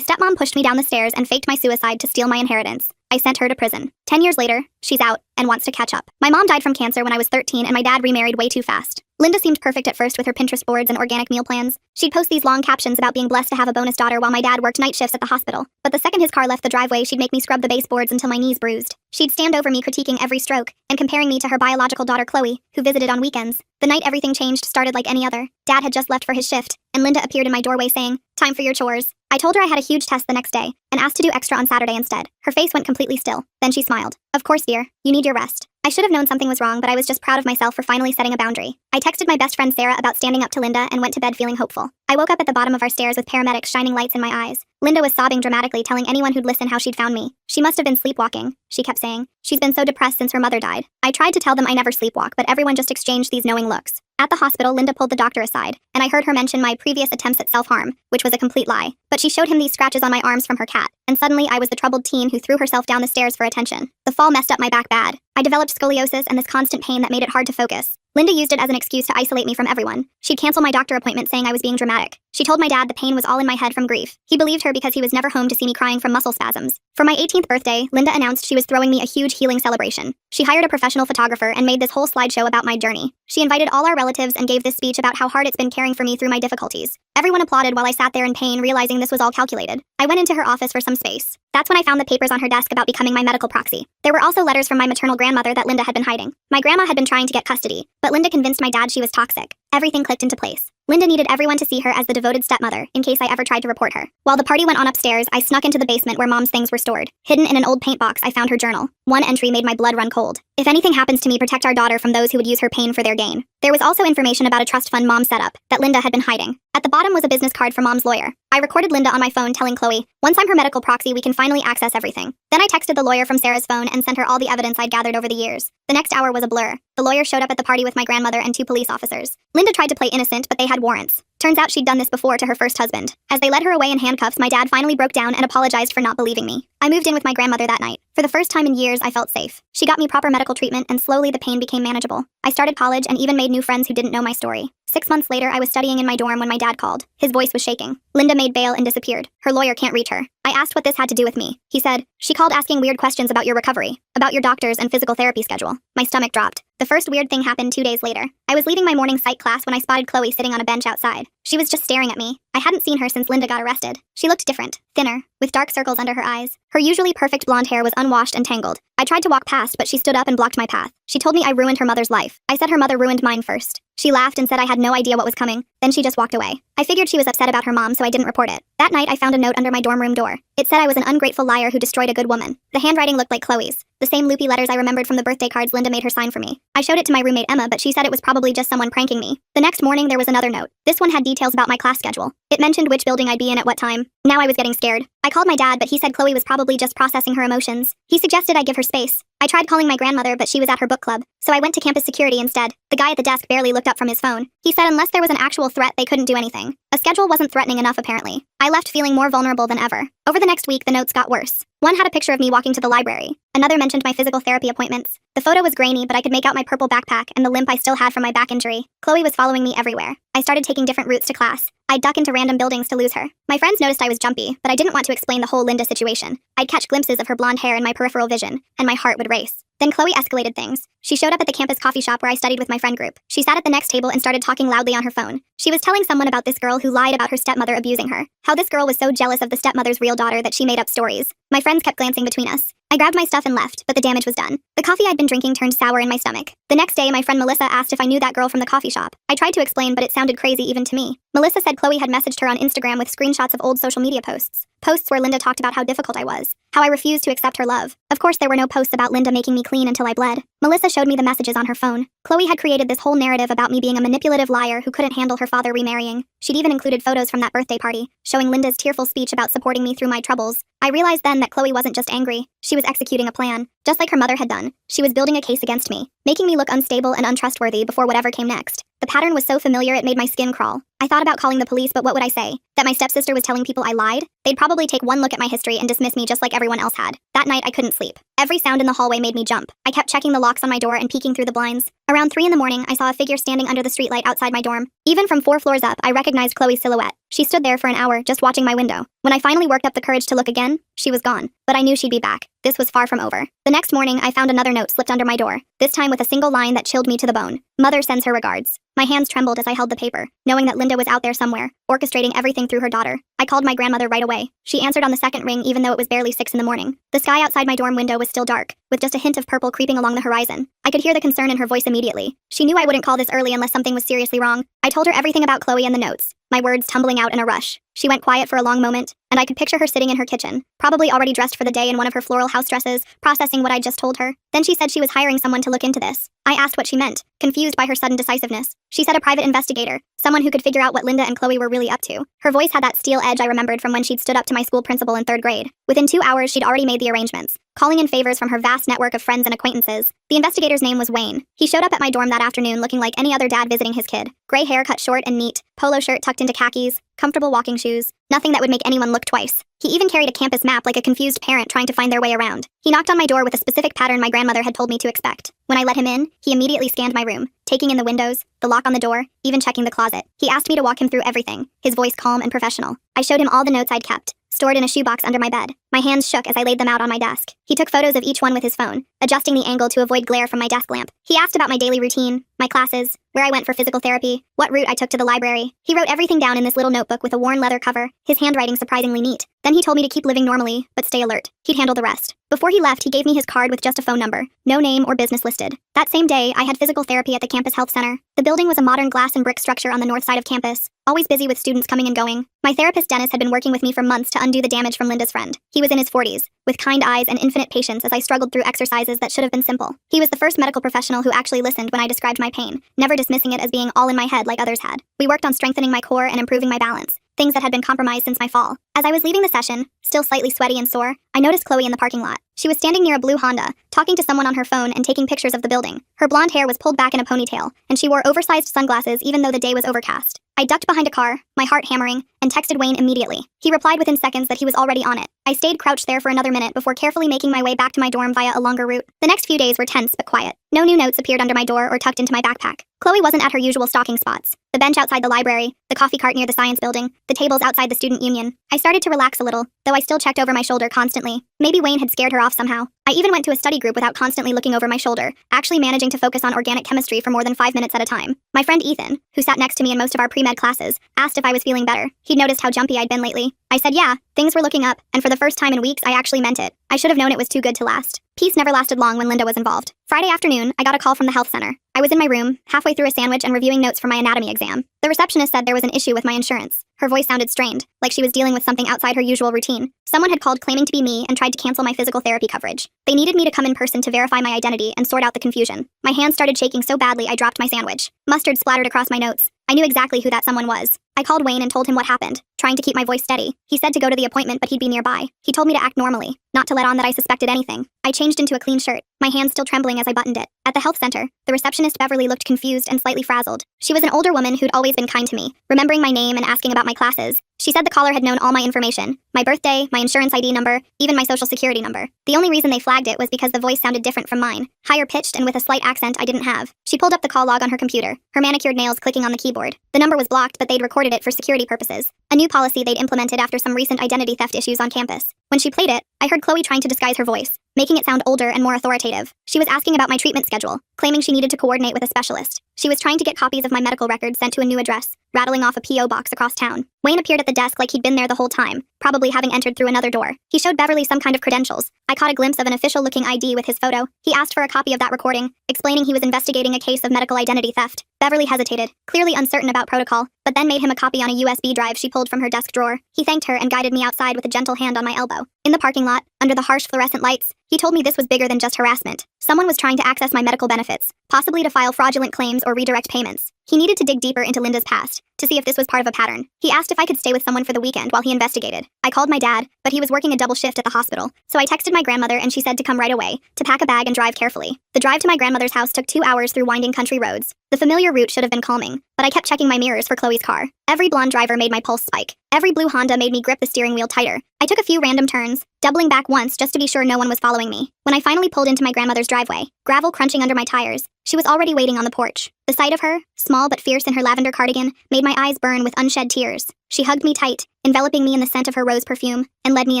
My stepmom pushed me down the stairs and faked my suicide to steal my inheritance. I sent her to prison. 10 years later, she's out and wants to catch up. My mom died from cancer when I was 13 and my dad remarried way too fast. Linda seemed perfect at first with her Pinterest boards and organic meal plans. She'd post these long captions about being blessed to have a bonus daughter while my dad worked night shifts at the hospital. But the second his car left the driveway, she'd make me scrub the baseboards until my knees bruised. She'd stand over me critiquing every stroke and comparing me to her biological daughter Chloe, who visited on weekends. The night everything changed started like any other. Dad had just left for his shift, and Linda appeared in my doorway saying, "Time for your chores." I told her I had a huge test the next day and asked to do extra on Saturday instead. Her face went completely still. Then she smiled. "Of course, dear. You need your rest." I should have known something was wrong, but I was just proud of myself for finally setting a boundary. I texted my best friend Sarah about standing up to Linda and went to bed feeling hopeful. I woke up at the bottom of our stairs with paramedics shining lights in my eyes. Linda was sobbing dramatically, telling anyone who'd listen how she'd found me. She must have been sleepwalking, she kept saying. She's been so depressed since her mother died. I tried to tell them I never sleepwalk, but everyone just exchanged these knowing looks. At the hospital, Linda pulled the doctor aside, and I heard her mention my previous attempts at self-harm, which was a complete lie. But she showed him these scratches on my arms from her cat, and suddenly I was the troubled teen who threw herself down the stairs for attention. The fall messed up my back bad. I developed scoliosis and this constant pain that made it hard to focus. Linda used it as an excuse to isolate me from everyone. She'd cancel my doctor appointment saying I was being dramatic. She told my dad the pain was all in my head from grief. He believed her because he was never home to see me crying from muscle spasms. For my 18th birthday, Linda announced she was throwing me a huge healing celebration. She hired a professional photographer and made this whole slideshow about my journey. She invited all our relatives and gave this speech about how hard it's been caring for me through my difficulties. Everyone applauded while I sat there in pain, realizing this was all calculated. I went into her office for some space. That's when I found the papers on her desk about becoming my medical proxy. There were also letters from my maternal grandmother that Linda had been hiding. My grandma had been trying to get custody, but Linda convinced my dad she was toxic. Everything clicked into place. Linda needed everyone to see her as the devoted stepmother, in case I ever tried to report her. While the party went on upstairs, I snuck into the basement where Mom's things were stored. Hidden in an old paint box, I found her journal. One entry made my blood run cold. "If anything happens to me, protect our daughter from those who would use her pain for their gain." There was also information about a trust fund Mom set up that Linda had been hiding. At the bottom was a business card for Mom's lawyer. I recorded Linda on my phone telling Chloe, "Once I'm her medical proxy, we can finally access everything." Then I texted the lawyer from Sarah's phone and sent her all the evidence I'd gathered over the years. The next hour was a blur. The lawyer showed up at the party with my grandmother and 2 police officers. Linda tried to play innocent, but they had warrants. Turns out she'd done this before to her first husband. As they led her away in handcuffs, my dad finally broke down and apologized for not believing me. I moved in with my grandmother that night. For the first time in years, I felt safe. She got me proper medical treatment, and slowly the pain became manageable. I started college and even made new friends who didn't know my story. 6 months later, I was studying in my dorm when my dad called. His voice was shaking. Linda made bail and disappeared. Her lawyer can't reach her. I asked what this had to do with me. He said, "She called asking weird questions about your recovery, about your doctors and physical therapy schedule." My stomach dropped. The first weird thing happened 2 days later. I was leaving my morning psych class when I spotted Chloe sitting on a bench outside. She was just staring at me. I hadn't seen her since Linda got arrested. She looked different, thinner, with dark circles under her eyes. Her usually perfect blonde hair was unwashed and tangled. I tried to walk past, but she stood up and blocked my path. She told me I ruined her mother's life. I said her mother ruined mine first. She laughed and said I had no idea what was coming. Then she just walked away. I figured she was upset about her mom, so I didn't report it. That night, I found a note under my dorm room door. It said I was an ungrateful liar who destroyed a good woman. The handwriting looked like Chloe's. The same loopy letters I remembered from the birthday cards Linda made her sign for me. I showed it to my roommate Emma, but she said it was probably just someone pranking me. The next morning, there was another note. This one had details about my class schedule. It mentioned which building I'd be in at what time. Now I was getting scared. I called my dad, but he said Chloe was probably just processing her emotions. He suggested I give her space. I tried calling my grandmother, but she was at her book club, so I went to campus security instead. The guy at the desk barely looked up from his phone. He said unless there was an actual threat, they couldn't do anything. A schedule wasn't threatening enough, apparently. I left feeling more vulnerable than ever. Over the next week, the notes got worse. One had a picture of me walking to the library. Another mentioned my physical therapy appointments. The photo was grainy, but I could make out my purple backpack and the limp I still had from my back injury. Chloe was following me everywhere. I started taking different routes to class. I'd duck into random buildings to lose her. My friends noticed I was jumpy, but I didn't want to explain the whole Linda situation. I'd catch glimpses of her blonde hair in my peripheral vision, and my heart would race. Then Chloe escalated things. She showed up at the campus coffee shop where I studied with my friend group. She sat at the next table and started talking loudly on her phone. She was telling someone about this girl who lied about her stepmother abusing her. How this girl was so jealous of the stepmother's real daughter that she made up stories. My friends kept glancing between us. I grabbed my stuff and left, but the damage was done. The coffee I'd been drinking turned sour in my stomach. The next day, my friend Melissa asked if I knew that girl from the coffee shop. I tried to explain, but it sounded crazy even to me. Melissa said Chloe had messaged her on Instagram with screenshots of old social media posts. Posts where Linda talked about how difficult I was, how I refused to accept her love. Of course, there were no posts about Linda making me clean until I bled. Melissa showed me the messages on her phone. Chloe had created this whole narrative about me being a manipulative liar who couldn't handle her father remarrying. She'd even included photos from that birthday party, showing Linda's tearful speech about supporting me through my troubles. I realized then that Chloe wasn't just angry. She was executing a plan, just like her mother had done. She was building a case against me, making me look unstable and untrustworthy before whatever came next. The pattern was so familiar it made my skin crawl. I thought about calling the police, but what would I say? That my stepsister was telling people I lied? They'd probably take one look at my history and dismiss me just like everyone else had. That night, I couldn't sleep. Every sound in the hallway made me jump. I kept checking the locks on my door and peeking through the blinds. Around 3 in the morning, I saw a figure standing under the streetlight outside my dorm. Even from 4 floors up, I recognized Chloe's silhouette. She stood there for an hour, just watching my window. When I finally worked up the courage to look again, she was gone. But I knew she'd be back. This was far from over. The next morning, I found another note slipped under my door, this time with a single line that chilled me to the bone. Mother sends her regards. My hands trembled as I held the paper, knowing that Linda was out there somewhere, orchestrating everything through her daughter. I called my grandmother right away. She answered on the second ring even though it was barely 6 in the morning. The sky outside my dorm window was still dark, with just a hint of purple creeping along the horizon. I could hear the concern in her voice immediately. She knew I wouldn't call this early unless something was seriously wrong. I told her everything about Chloe and the notes, my words tumbling out in a rush. She went quiet for a long moment, and I could picture her sitting in her kitchen, probably already dressed for the day in one of her floral house dresses, processing what I'd just told her. Then she said she was hiring someone to look into this. I asked what she meant, confused by her sudden decisiveness. She said a private investigator, someone who could figure out what Linda and Chloe were really up to. Her voice had that steel edge I remembered from when she'd stood up to my school principal in 3rd grade. Within 2 hours, she'd already made the arrangements, calling in favors from her vast network of friends and acquaintances. The investigator's name was Wayne. He showed up at my dorm that afternoon looking like any other dad visiting his kid. Gray hair cut short and neat, polo shirt tucked into khakis, comfortable walking shoes, nothing that would make anyone look twice. He even carried a campus map like a confused parent trying to find their way around. He knocked on my door with a specific pattern my grandmother had told me to expect. When I let him in, he immediately scanned my room, taking in the windows, the lock on the door, even checking the closet. He asked me to walk him through everything, his voice calm and professional. I showed him all the notes I'd kept, stored in a shoebox under my bed. My hands shook as I laid them out on my desk. He took photos of each one with his phone, adjusting the angle to avoid glare from my desk lamp. He asked about my daily routine, my classes, where I went for physical therapy, what route I took to the library. He wrote everything down in this little notebook with a worn leather cover, his handwriting surprisingly neat. Then he told me to keep living normally, but stay alert. He'd handle the rest. Before he left, he gave me his card with just a phone number, no name or business listed. That same day, I had physical therapy at the campus health center. The building was a modern glass and brick structure on the north side of campus, always busy with students coming and going. My therapist Dennis had been working with me for months to undo the damage from Linda's friend. He was in his 40s, with kind eyes and infinite patience as I struggled through exercises that should have been simple. He was the first medical professional who actually listened when I described my pain, never dismissing it as being all in my head like others had. We worked on strengthening my core and improving my balance, things that had been compromised since my fall. As I was leaving the session, still slightly sweaty and sore, I noticed Chloe in the parking lot. She was standing near a blue Honda, talking to someone on her phone and taking pictures of the building. Her blonde hair was pulled back in a ponytail, and she wore oversized sunglasses even though the day was overcast. I ducked behind a car, my heart hammering, and texted Wayne immediately. He replied within seconds that he was already on it. I stayed crouched there for another minute before carefully making my way back to my dorm via a longer route. The next few days were tense but quiet. No new notes appeared under my door or tucked into my backpack. Chloe wasn't at her usual stalking spots. The bench outside the library, the coffee cart near the science building, the tables outside the student union. I started to relax a little, though I still checked over my shoulder constantly. Maybe Wayne had scared her off somehow. I even went to a study group without constantly looking over my shoulder, actually managing to focus on organic chemistry for more than 5 minutes at a time. My friend Ethan, who sat next to me in most of our pre-med classes, asked if I was feeling better. He'd noticed how jumpy I'd been lately. I said yeah, things were looking up, and for the first time in weeks I actually meant it. I should have known it was too good to last. Peace never lasted long when Linda was involved. Friday afternoon, I got a call from the health center. I was in my room, halfway through a sandwich and reviewing notes for my anatomy exam. The receptionist said there was an issue with my insurance. Her voice sounded strained, like she was dealing with something outside her usual routine. Someone had called claiming to be me and tried to cancel my physical therapy coverage. They needed me to come in person to verify my identity and sort out the confusion. My hands started shaking so badly I dropped my sandwich. Mustard splattered across my notes. I knew exactly who that someone was. I called Wayne and told him what happened, trying to keep my voice steady. He said to go to the appointment, but he'd be nearby. He told me to act normally, not to let on that I suspected anything. I changed into a clean shirt, my hands still trembling as I buttoned it. At the health center, the receptionist Beverly looked confused and slightly frazzled. She was an older woman who'd always been kind to me, remembering my name and asking about my classes. She said the caller had known all my information, my birthday, my insurance ID number, even my social security number. The only reason they flagged it was because the voice sounded different from mine, higher pitched and with a slight accent I didn't have. She pulled up the call log on her computer, her manicured nails clicking on the keyboard. The number was blocked, but they'd recorded it for security purposes, a new policy they'd implemented after some recent identity theft issues on campus. When she played it, I heard Chloe trying to disguise her voice, making it sound older and more authoritative. She was asking about my treatment schedule, claiming she needed to coordinate with a specialist. She was trying to get copies of my medical records sent to a new address, rattling off a P.O. box across town. Wayne appeared at the desk like he'd been there the whole time, probably having entered through another door. He showed Beverly some kind of credentials. I caught a glimpse of an official-looking ID with his photo. He asked for a copy of that recording, explaining he was investigating a case of medical identity theft. Beverly hesitated, clearly uncertain about protocol, but then made him a copy on a USB drive she pulled from her desk drawer. He thanked her and guided me outside with a gentle hand on my elbow. In the parking lot, under the harsh fluorescent lights, he told me this was bigger than just harassment. Someone was trying to access my medical benefits, possibly to file fraudulent claims or redirect payments. He needed to dig deeper into Linda's past, to see if this was part of a pattern. He asked if I could stay with someone for the weekend while he investigated. I called my dad, but he was working a double shift at the hospital, so I texted my grandmother and she said to come right away, to pack a bag and drive carefully. The drive to my grandmother's house took 2 hours through winding country roads. The familiar route should have been calming, but I kept checking my mirrors for Chloe's car. Every blonde driver made my pulse spike. Every blue Honda made me grip the steering wheel tighter. I took a few random turns, doubling back once just to be sure no one was following me. When I finally pulled into my grandmother's driveway, gravel crunching under my tires, she was already waiting on the porch. The sight of her, small but fierce in her lavender cardigan, made my eyes burn with unshed tears. She hugged me tight, enveloping me in the scent of her rose perfume, and led me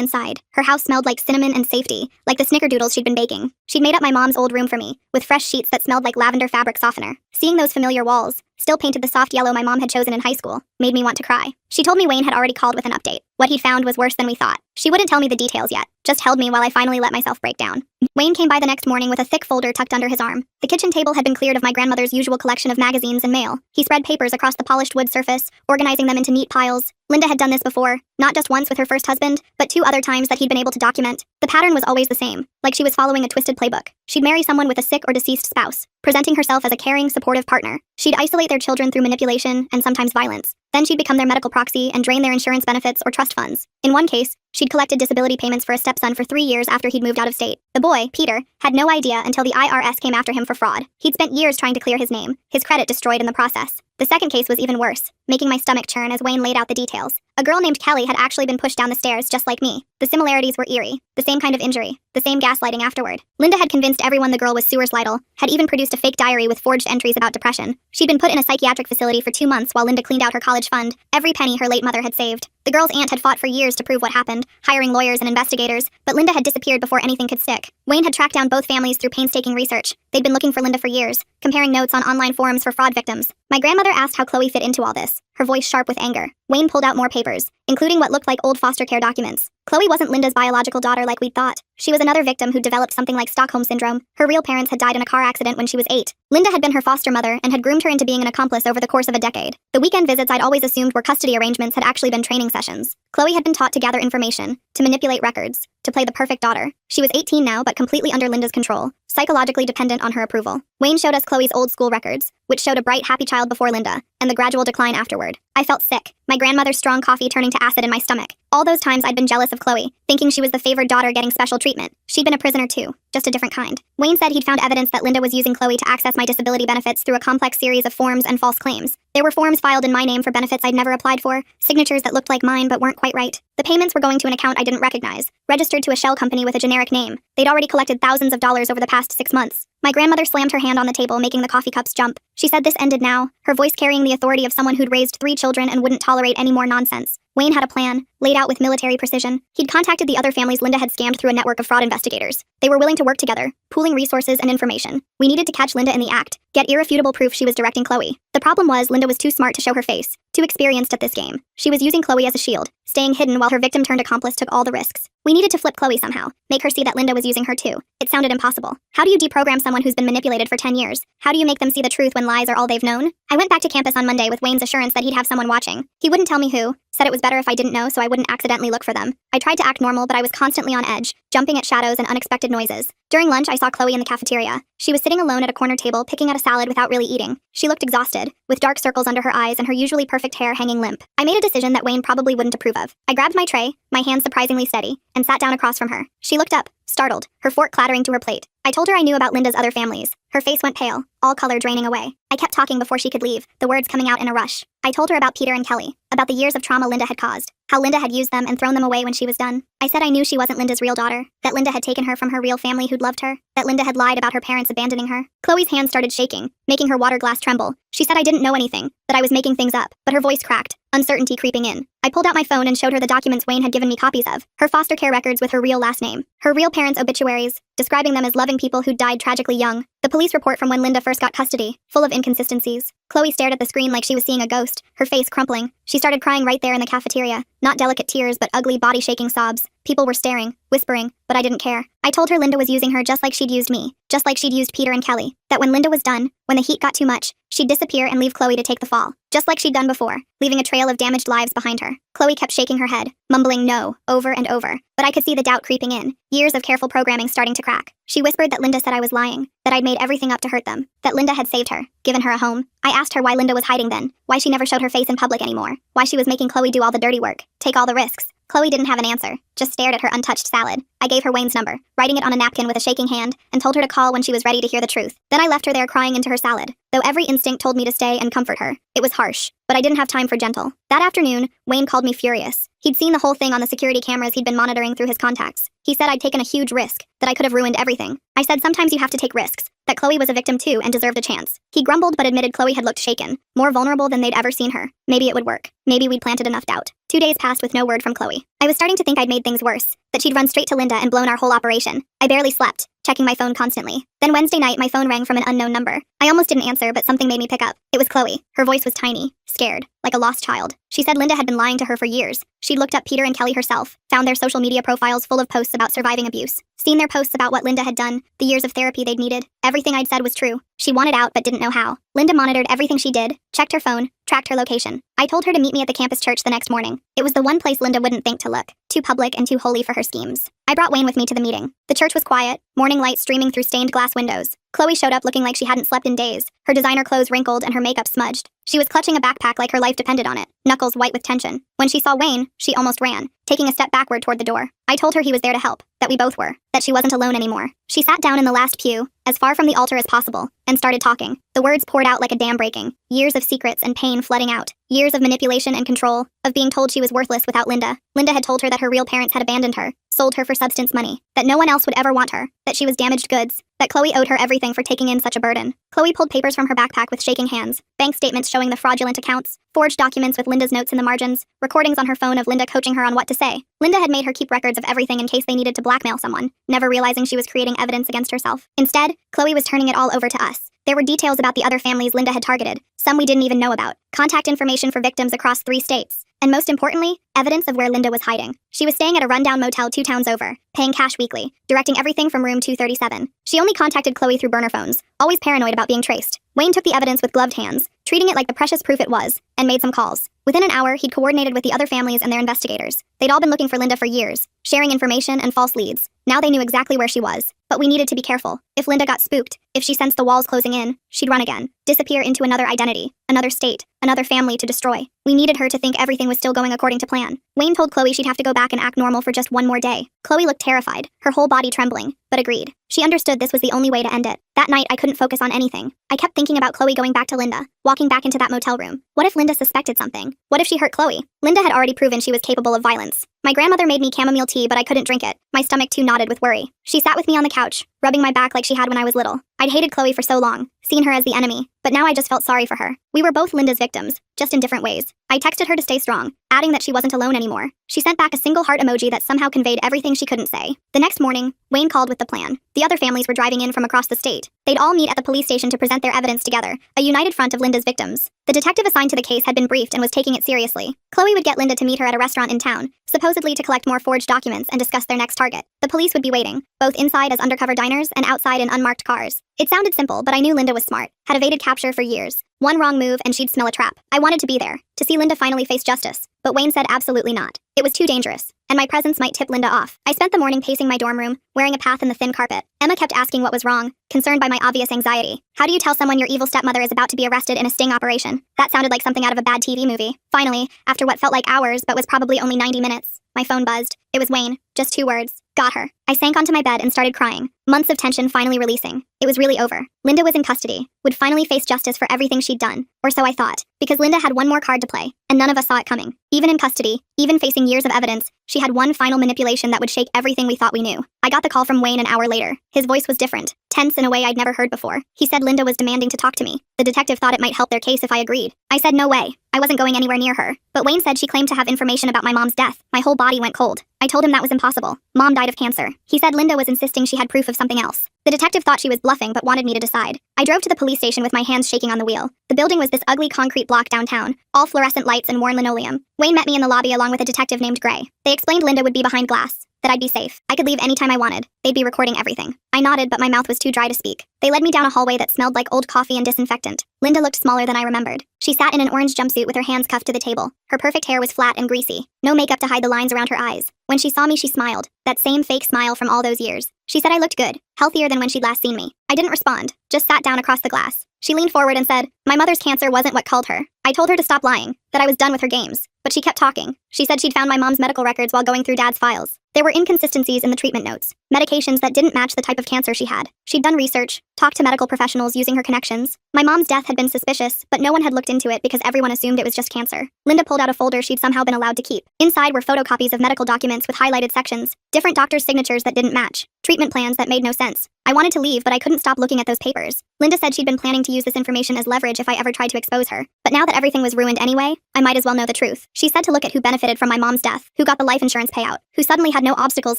inside. Her house smelled like cinnamon and safety, like the snickerdoodles she'd been baking. She'd made up my mom's old room for me, with fresh sheets that smelled like lavender fabric softener. Seeing those familiar walls, still painted the soft yellow my mom had chosen in high school, made me want to cry. She told me Wayne had already called with an update. What he'd found was worse than we thought. She wouldn't tell me the details yet, just held me while I finally let myself break down. Wayne came by the next morning with a thick folder tucked under his arm. The kitchen table had been cleared of my grandmother's usual collection of magazines and mail. He spread papers across the polished wood surface, organizing them into neat piles. Linda had done this before, not just once with her first husband, but 2 other times that he'd been able to document. The pattern was always the same, like she was following a twisted playbook. She'd marry someone with a sick or deceased spouse, presenting herself as a caring, supportive partner. She'd isolate their children through manipulation and sometimes violence. Then she'd become their medical proxy and drain their insurance benefits or trust funds. In one case, she'd collected disability payments for a stepson for 3 years after he'd moved out of state. The boy, Peter, had no idea until the IRS came after him for fraud. He'd spent years trying to clear his name, his credit destroyed in the process. The second case was even worse, making my stomach churn as Wayne laid out the details. A girl named Kelly had actually been pushed down the stairs just like me. The similarities were eerie. The same kind of injury. The same gaslighting afterward. Linda had convinced everyone the girl was suicidal, had even produced a fake diary with forged entries about depression. She'd been put in a psychiatric facility for 2 months while Linda cleaned out her college fund, every penny her late mother had saved. The girl's aunt had fought for years to prove what happened, hiring lawyers and investigators, but Linda had disappeared before anything could stick. Wayne had tracked down both families through painstaking research. They'd been looking for Linda for years, comparing notes on online forums for fraud victims. My grandmother asked how Chloe fit into all this, her voice sharp with anger. Wayne pulled out more papers, including what looked like old foster care documents. Chloe wasn't Linda's biological daughter like we'd thought. She was another victim who developed something like Stockholm Syndrome. Her real parents had died in a car accident when she was 8. Linda had been her foster mother and had groomed her into being an accomplice over the course of a decade. The weekend visits I'd always assumed were custody arrangements had actually been training sessions. Chloe had been taught to gather information, to manipulate records, to play the perfect daughter. She was 18 now, but completely under Linda's control, psychologically dependent on her approval. Wayne showed us Chloe's old school records, which showed a bright, happy child before Linda, and the gradual decline afterward. I felt sick, my grandmother's strong coffee turning to acid in my stomach. All those times I'd been jealous of Chloe, thinking she was the favored daughter getting special treatment. She'd been a prisoner too, just a different kind. Wayne said he'd found evidence that Linda was using Chloe to access my disability benefits through a complex series of forms and false claims. There were forms filed in my name for benefits I'd never applied for, signatures that looked like mine but weren't quite right. The payments were going to an account I didn't recognize, registered to a shell company with a generic name. They'd already collected thousands of dollars over the past 6 months. My grandmother slammed her hand on the table, making the coffee cups jump. She said this ended now, her voice carrying the authority of someone who'd raised 3 children and wouldn't tolerate any more nonsense. Wayne had a plan, laid out with military precision. He'd contacted the other families Linda had scammed through a network of fraud investigators. They were willing to work together, pooling resources and information. We needed to catch Linda in the act, get irrefutable proof she was directing Chloe. The problem was Linda was too smart to show her face, too experienced at this game. She was using Chloe as a shield, staying hidden while her victim-turned accomplice took all the risks. We needed to flip Chloe somehow, make her see that Linda was using her too. It sounded impossible. How do you deprogram someone who's been manipulated for 10 years? How do you make them see the truth when lies are all they've known? I went back to campus on Monday with Wayne's assurance that he'd have someone watching. He wouldn't tell me who, said it was better if I didn't know so I wouldn't accidentally look for them. I tried to act normal, but I was constantly on edge, jumping at shadows and unexpected noises. During lunch, I saw Chloe in the cafeteria. She was sitting alone at a corner table, picking at a salad without really eating. She looked exhausted, with dark circles under her eyes and her usually perfect hair hanging limp. I made a decision that Wayne probably wouldn't approve of. I grabbed my tray, my hands surprisingly steady, and sat down across from her. She looked up, startled, her fork clattering to her plate. I told her I knew about Linda's other families. Her face went pale, all color draining away. I kept talking before she could leave, the words coming out in a rush. I told her about Peter and Kelly, about the years of trauma Linda had caused, how Linda had used them and thrown them away when she was done. I said I knew she wasn't Linda's real daughter, that Linda had taken her from her real family who'd loved her, that Linda had lied about her parents abandoning her. Chloe's hands started shaking, making her water glass tremble. She said I didn't know anything, that I was making things up, but her voice cracked, uncertainty creeping in. I pulled out my phone and showed her the documents Wayne had given me copies of, her foster care records with her real last name, her real parents' obituaries, describing them as loving people who'd died tragically young, the police report from when Linda first got custody, full of inconsistencies. Chloe stared at the screen like she was seeing a ghost, her face crumpling. She started crying right there in the cafeteria, not delicate tears but ugly body-shaking sobs. People were staring, whispering, but I didn't care. I told her Linda was using her just like she'd used me, just like she'd used Peter and Kelly, that when Linda was done, when the heat got too much, She'd disappear and leave Chloe to take the fall, just like she'd done before, leaving a trail of damaged lives behind her. Chloe kept shaking her head, mumbling no, over and over. But I could see the doubt creeping in, years of careful programming starting to crack. She whispered that Linda said I was lying, that I'd made everything up to hurt them, that Linda had saved her, given her a home. I asked her why Linda was hiding then, why she never showed her face in public anymore, why she was making Chloe do all the dirty work, take all the risks. Chloe didn't have an answer, just stared at her untouched salad. I gave her Wayne's number, writing it on a napkin with a shaking hand, and told her to call when she was ready to hear the truth. Then I left her there crying into her salad, though every instinct told me to stay and comfort her. It was harsh, but I didn't have time for gentle. That afternoon, Wayne called me furious. He'd seen the whole thing on the security cameras he'd been monitoring through his contacts. He said I'd taken a huge risk, that I could have ruined everything. I said sometimes you have to take risks, that Chloe was a victim too and deserved a chance. He grumbled but admitted Chloe had looked shaken, more vulnerable than they'd ever seen her. Maybe it would work. Maybe we'd planted enough doubt. 2 days passed with no word from Chloe. I was starting to think I'd made things worse, that she'd run straight to Linda and blown our whole operation. I barely slept, checking my phone constantly. Then Wednesday night, my phone rang from an unknown number. I almost didn't answer, but something made me pick up. It was Chloe. Her voice was tiny, scared, like a lost child. She said Linda had been lying to her for years. She'd looked up Peter and Kelly herself, found their social media profiles full of posts about surviving abuse, seen their posts about what Linda had done, the years of therapy they'd needed. Everything I'd said was true. She wanted out but didn't know how. Linda monitored everything she did, checked her phone, tracked her location. I told her to meet me at the campus church the next morning. It was the one place Linda wouldn't think to look, too public and too holy for her schemes. I brought Wayne with me to the meeting. The church was quiet, morning light streaming through stained glass windows. Chloe showed up looking like she hadn't slept in days, her designer clothes wrinkled and her makeup smudged. She was clutching a backpack like her life depended on it, knuckles white with tension. When she saw Wayne, she almost ran, taking a step backward toward the door. I told her he was there to help, that we both were, that she wasn't alone anymore. She sat down in the last pew, as far from the altar as possible, and started talking. The words poured out like a dam breaking, years of secrets and pain flooding out, years of manipulation and control, of being told she was worthless without Linda. Linda had told her that her real parents had abandoned her, sold her for substance money, that no one else would ever want her, that she was damaged goods, that Chloe owed her everything for taking in such a burden. Chloe pulled papers from her backpack with shaking hands, bank statements showing the fraudulent accounts, forged documents with Linda's notes in the margins, recordings on her phone of Linda coaching her on what to say. Linda had made her keep records of everything in case they needed to blackmail someone, never realizing she was creating evidence against herself. Instead, Chloe was turning it all over to us. There were details about the other families Linda had targeted, some we didn't even know about, contact information for victims across 3 states, and most importantly, evidence of where Linda was hiding. She was staying at a rundown motel 2 towns over, paying cash weekly, directing everything from room 237. She only contacted Chloe through burner phones, always paranoid about being traced. Wayne took the evidence with gloved hands, treating it like the precious proof it was, and made some calls. Within an hour, he'd coordinated with the other families and their investigators. They'd all been looking for Linda for years, sharing information and false leads. Now they knew exactly where she was. But we needed to be careful. If Linda got spooked, if she sensed the walls closing in, she'd run again, disappear into another identity, another state, another family to destroy. We needed her to think everything was still going according to plan. Wayne told Chloe she'd have to go back and act normal for just one more day. Chloe looked terrified, her whole body trembling, but agreed. She understood this was the only way to end it. That night, I couldn't focus on anything. I kept thinking about Chloe going back to Linda, walking back into that motel room. What if Linda suspected something? What if she hurt Chloe? Linda had already proven she was capable of violence. My grandmother made me chamomile tea, but I couldn't drink it. My stomach too knotted with worry. She sat with me on the couch, rubbing my back like she had when I was little. I'd hated Chloe for so long, seen her as the enemy, but now I just felt sorry for her. We were both Linda's victims, just in different ways. I texted her to stay strong, adding that she wasn't alone anymore. She sent back a single heart emoji that somehow conveyed everything she couldn't say. The next morning, Wayne called with the plan. The other families were driving in from across the state. They'd all meet at the police station to present their evidence together, a united front of Linda's victims. The detective assigned to the case had been briefed and was taking it seriously. Chloe would get Linda to meet her at a restaurant in town, supposedly to collect more forged documents and discuss their next target. The police would be waiting, both inside as undercover diners and outside in unmarked cars. It sounded simple, but I knew Linda was smart, had evaded capture for years. One wrong move and she'd smell a trap. I wanted to be there, to see Linda finally face justice, but Wayne said absolutely not. It was too dangerous, and my presence might tip Linda off. I spent the morning pacing my dorm room, wearing a path in the thin carpet. Emma kept asking what was wrong, concerned by my obvious anxiety. How do you tell someone your evil stepmother is about to be arrested in a sting operation? That sounded like something out of a bad TV movie. Finally, after what felt like hours but was probably only 90 minutes, my phone buzzed. It was Wayne, just 2 words. Got her. I sank onto my bed and started crying, months of tension finally releasing. It was really over. Linda was in custody, would finally face justice for everything she'd done, or so I thought, because Linda had one more card to play, and none of us saw it coming. Even in custody, even facing years of evidence, she had one final manipulation that would shake everything we thought we knew. I got the call from Wayne an hour later. His voice was different, tense in a way I'd never heard before. He said Linda was demanding to talk to me. The detective thought it might help their case if I agreed. I said no way. I wasn't going anywhere near her. But Wayne said she claimed to have information about my mom's death. My whole body went cold. I told him that was impossible. Mom died of cancer. He said Linda was insisting she had proof of something else. The detective thought she was bluffing but wanted me to decide. I drove to the police station with my hands shaking on the wheel. The building was this ugly concrete block downtown, all fluorescent lights and worn linoleum. Wayne met me in the lobby along with a detective named Gray. They explained Linda would be behind glass, that I'd be safe. I could leave anytime I wanted. They'd be recording everything. I nodded, but my mouth was too dry to speak. They led me down a hallway that smelled like old coffee and disinfectant. Linda looked smaller than I remembered. She sat in an orange jumpsuit with her hands cuffed to the table. Her perfect hair was flat and greasy. No makeup to hide the lines around her eyes. When she saw me, she smiled. That same fake smile from all those years. She said I looked good, healthier than when she'd last seen me. I didn't respond, just sat down across the glass. She leaned forward and said, "My mother's cancer wasn't what killed her." I told her to stop lying, that I was done with her games. But she kept talking. She said she'd found my mom's medical records while going through Dad's files. There were inconsistencies in the treatment notes, medications that didn't match the type of cancer she had. She'd done research, talked to medical professionals using her connections. My mom's death had been suspicious, but no one had looked into it because everyone assumed it was just cancer. Linda pulled out a folder she'd somehow been allowed to keep. Inside were photocopies of medical documents with highlighted sections, different doctors' signatures that didn't match, treatment plans that made no sense. I wanted to leave, but I couldn't stop looking at those papers. Linda said she'd been planning to use this information as leverage if I ever tried to expose her. But now that everything was ruined anyway, I might as well know the truth. She said to look at who benefited from my mom's death, who got the life insurance payout, who suddenly had no obstacles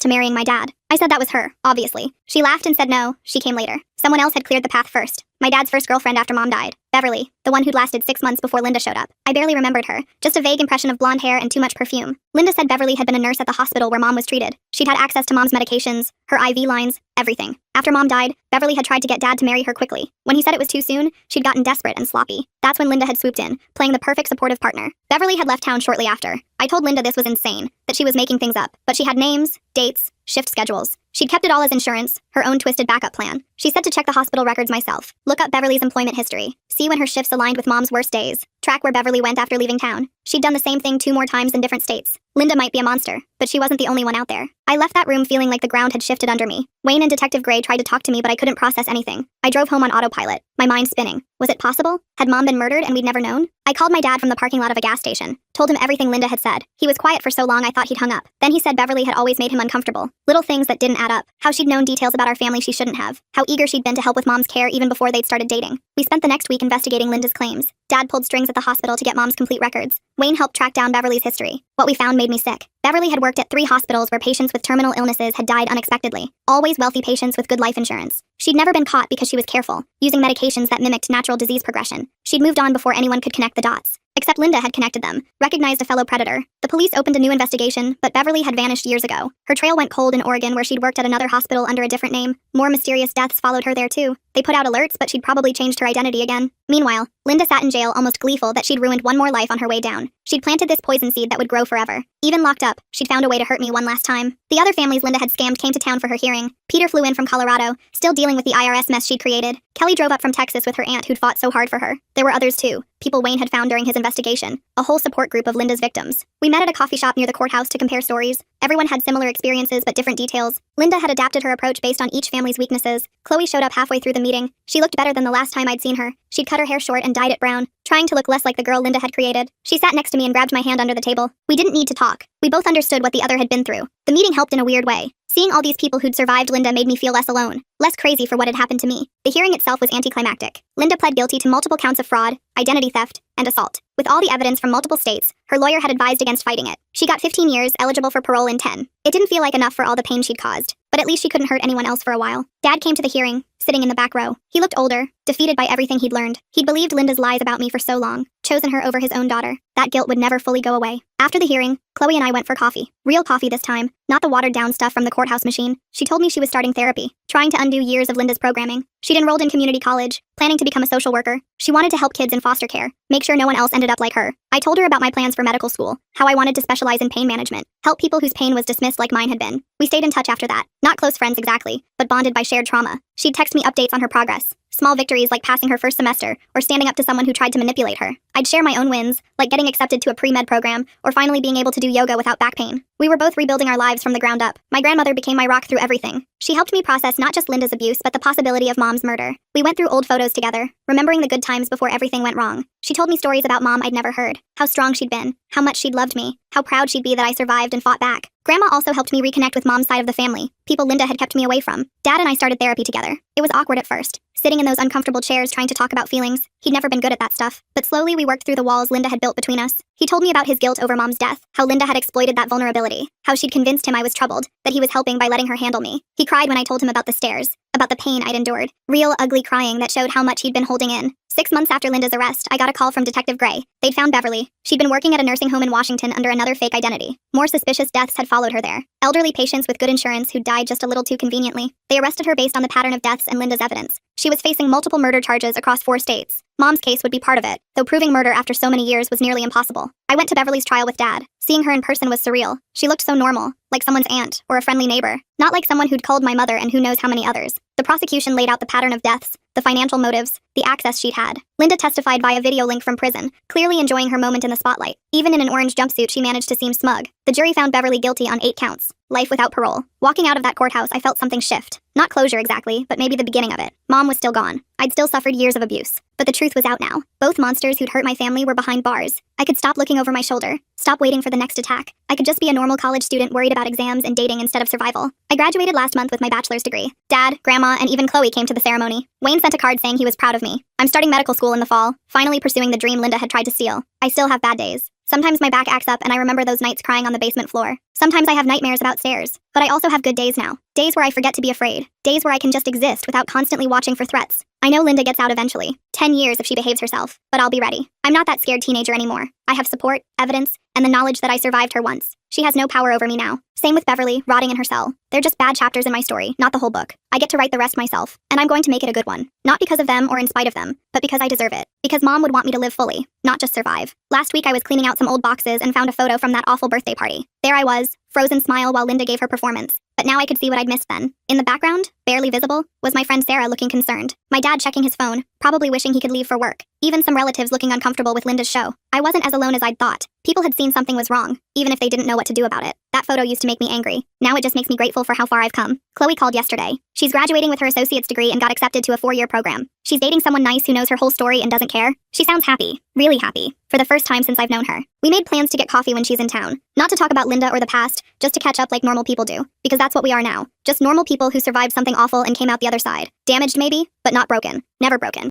to marrying my dad. I said that was her, obviously. She laughed and said no, she came later. Someone else had cleared the path first. My dad's first girlfriend after Mom died, Beverly, the one who'd lasted 6 months before Linda showed up. I barely remembered her, just a vague impression of blonde hair and too much perfume. Linda said Beverly had been a nurse at the hospital where Mom was treated. She'd had access to Mom's medications, her IV lines, everything. After Mom died, Beverly had tried to get Dad to marry her quickly. When he said it was too soon, she'd gotten desperate and sloppy. That's when Linda had swooped in, playing the perfect supportive partner. Beverly had left town shortly after. I told Linda this was insane, that she was making things up, but she had names, dates, shift schedules. She'd kept it all as insurance, her own twisted backup plan. She said to check the hospital records myself, look up Beverly's employment history, see when her shifts aligned with Mom's worst days, track where Beverly went after leaving town. She'd done the same thing 2 more times in different states. Linda might be a monster, but she wasn't the only one out there. I left that room feeling like the ground had shifted under me. Wayne and Detective Gray tried to talk to me, but I couldn't process anything. I drove home on autopilot, my mind spinning. Was it possible? Had Mom been murdered and we'd never known? I called my dad from the parking lot of a gas station, told him everything Linda had said. He was quiet for so long I thought he'd hung up. Then he said Beverly had always made him uncomfortable. Little things that didn't add up. How she'd known details about our family she shouldn't have. How eager she'd been to help with Mom's care even before they'd started dating. We spent the next week investigating Linda's claims. Dad pulled strings at the hospital to get Mom's complete records. Wayne helped track down Beverly's history. What we found made me sick. Beverly had worked at 3 hospitals where patients with terminal illnesses had died unexpectedly. Always wealthy patients with good life insurance. She'd never been caught because she was careful, using medications that mimicked natural disease progression. She'd moved on before anyone could connect the dots. Except Linda had connected them, recognized a fellow predator. The police opened a new investigation, but Beverly had vanished years ago. Her trail went cold in Oregon where she'd worked at another hospital under a different name. More mysterious deaths followed her there too. They put out alerts, but she'd probably changed her identity again. Meanwhile, Linda sat in jail almost gleeful that she'd ruined one more life on her way down. She'd planted this poison seed that would grow forever. Even locked up, she'd found a way to hurt me one last time. The other families Linda had scammed came to town for her hearing. Peter flew in from Colorado, still dealing with the IRS mess she'd created. Kelly drove up from Texas with her aunt who'd fought so hard for her. There were others too, people Wayne had found during his investigation. A whole support group of Linda's victims. We met at a coffee shop near the courthouse to compare stories. Everyone had similar experiences but different details. Linda had adapted her approach based on each family's weaknesses. Chloe showed up halfway through the meeting. She looked better than the last time I'd seen her. She'd cut her hair short and dyed it brown, trying to look less like the girl Linda had created. She sat next to me and grabbed my hand under the table. We didn't need to talk. We both understood what the other had been through. The meeting helped in a weird way. Seeing all these people who'd survived Linda made me feel less alone, less crazy for what had happened to me. The hearing itself was anticlimactic. Linda pled guilty to multiple counts of fraud, identity theft, and assault. With all the evidence from multiple states, her lawyer had advised against fighting it. She got 15 years, eligible for parole in 10. It didn't feel like enough for all the pain she'd caused, but at least she couldn't hurt anyone else for a while. Dad came to the hearing, sitting in the back row. He looked older, defeated by everything he'd learned. He'd believed Linda's lies about me for so long, chosen her over his own daughter. That guilt would never fully go away. After the hearing, Chloe and I went for coffee. Real coffee this time, not the watered-down stuff from the courthouse machine. She told me she was starting therapy, trying to undo years of Linda's programming. She'd enrolled in community college, planning to become a social worker. She wanted to help kids in foster care, make sure no one else ended up like her. I told her about my plans for medical school, how I wanted to specialize in pain management, help people whose pain was dismissed like mine had been. We stayed in touch after that. Not close friends exactly, but bonded by shared trauma. She'd text me updates on her progress. Small victories like passing her first semester or standing up to someone who tried to manipulate her. I'd share my own wins, like getting accepted to a pre-med program or finally being able to do yoga without back pain. We were both rebuilding our lives from the ground up. My grandmother became my rock through everything. She helped me process not just Linda's abuse but the possibility of Mom's murder. We went through old photos together, remembering the good times before everything went wrong. She told me stories about Mom I'd never heard, how strong she'd been, how much she'd loved me, how proud she'd be that I survived and fought back. Grandma also helped me reconnect with Mom's side of the family, people Linda had kept me away from. Dad and I started therapy together. It was awkward at first, sitting in those uncomfortable chairs trying to talk about feelings. He'd never been good at that stuff, but slowly we worked through the walls Linda had built between us. He told me about his guilt over Mom's death, how Linda had exploited that vulnerability, how she'd convinced him I was troubled, that he was helping by letting her handle me. He cried when I told him about the stairs, about the pain I'd endured. Real, ugly crying that showed how much he'd been holding in. 6 months after Linda's arrest, I got a call from Detective Gray. They'd found Beverly. She'd been working at a nursing home in Washington under another fake identity. More suspicious deaths had followed her there. Elderly patients with good insurance who'd died just a little too conveniently. They arrested her based on the pattern of deaths and Linda's evidence. She was facing multiple murder charges across 4 states. Mom's case would be part of it, though proving murder after so many years was nearly impossible. I went to Beverly's trial with Dad. Seeing her in person was surreal. She looked so normal, like someone's aunt or a friendly neighbor, not like someone who'd culled my mother and who knows how many others. The prosecution laid out the pattern of deaths, the financial motives, the access she'd had. Linda testified via video link from prison, clearly enjoying her moment in the spotlight. Even in an orange jumpsuit, she managed to seem smug. The jury found Beverly guilty on 8 counts. Life without parole. Walking out of that courthouse, I felt something shift. Not closure exactly, but maybe the beginning of it. Mom was still gone. I'd still suffered years of abuse. But the truth was out now. Both monsters who'd hurt my family were behind bars. I could stop looking over my shoulder, stop waiting for the next attack. I could just be a normal college student worried about exams and dating instead of survival. I graduated last month with my bachelor's degree. Dad, Grandma, and even Chloe came to the ceremony. Wayne sent a card saying he was proud of me. I'm starting medical school in the fall, finally pursuing the dream Linda had tried to steal. I still have bad days. Sometimes my back acts up and I remember those nights crying on the basement floor. Sometimes I have nightmares about stairs. But I also have good days now. Days where I forget to be afraid. Days where I can just exist without constantly watching for threats. I know Linda gets out eventually. 10 years if she behaves herself. But I'll be ready. I'm not that scared teenager anymore. I have support, evidence, and the knowledge that I survived her once. She has no power over me now. Same with Beverly, rotting in her cell. They're just bad chapters in my story, not the whole book. I get to write the rest myself, and I'm going to make it a good one. Not because of them or in spite of them, but because I deserve it. Because Mom would want me to live fully, not just survive. Last week I was cleaning out some old boxes and found a photo from that awful birthday party. There I was, frozen smile while Linda gave her performance. But now I could see what I'd missed then. In the background, barely visible, was my friend Sarah looking concerned. My dad checking his phone, probably wishing he could leave for work. Even some relatives looking uncomfortable with Linda's show. I wasn't as alone as I'd thought. People had seen something was wrong, even if they didn't know what to do about it. That photo used to make me angry. Now it just makes me grateful for how far I've come. Chloe called yesterday. She's graduating with her associate's degree and got accepted to a 4-year program. She's dating someone nice who knows her whole story and doesn't care. She sounds happy. Really happy. For the first time since I've known her. We made plans to get coffee when she's in town. Not to talk about Linda or the past, just to catch up like normal people do. Because that's what we are now. Just normal people who survived something awful and came out the other side. Damaged maybe, but not broken. Never broken.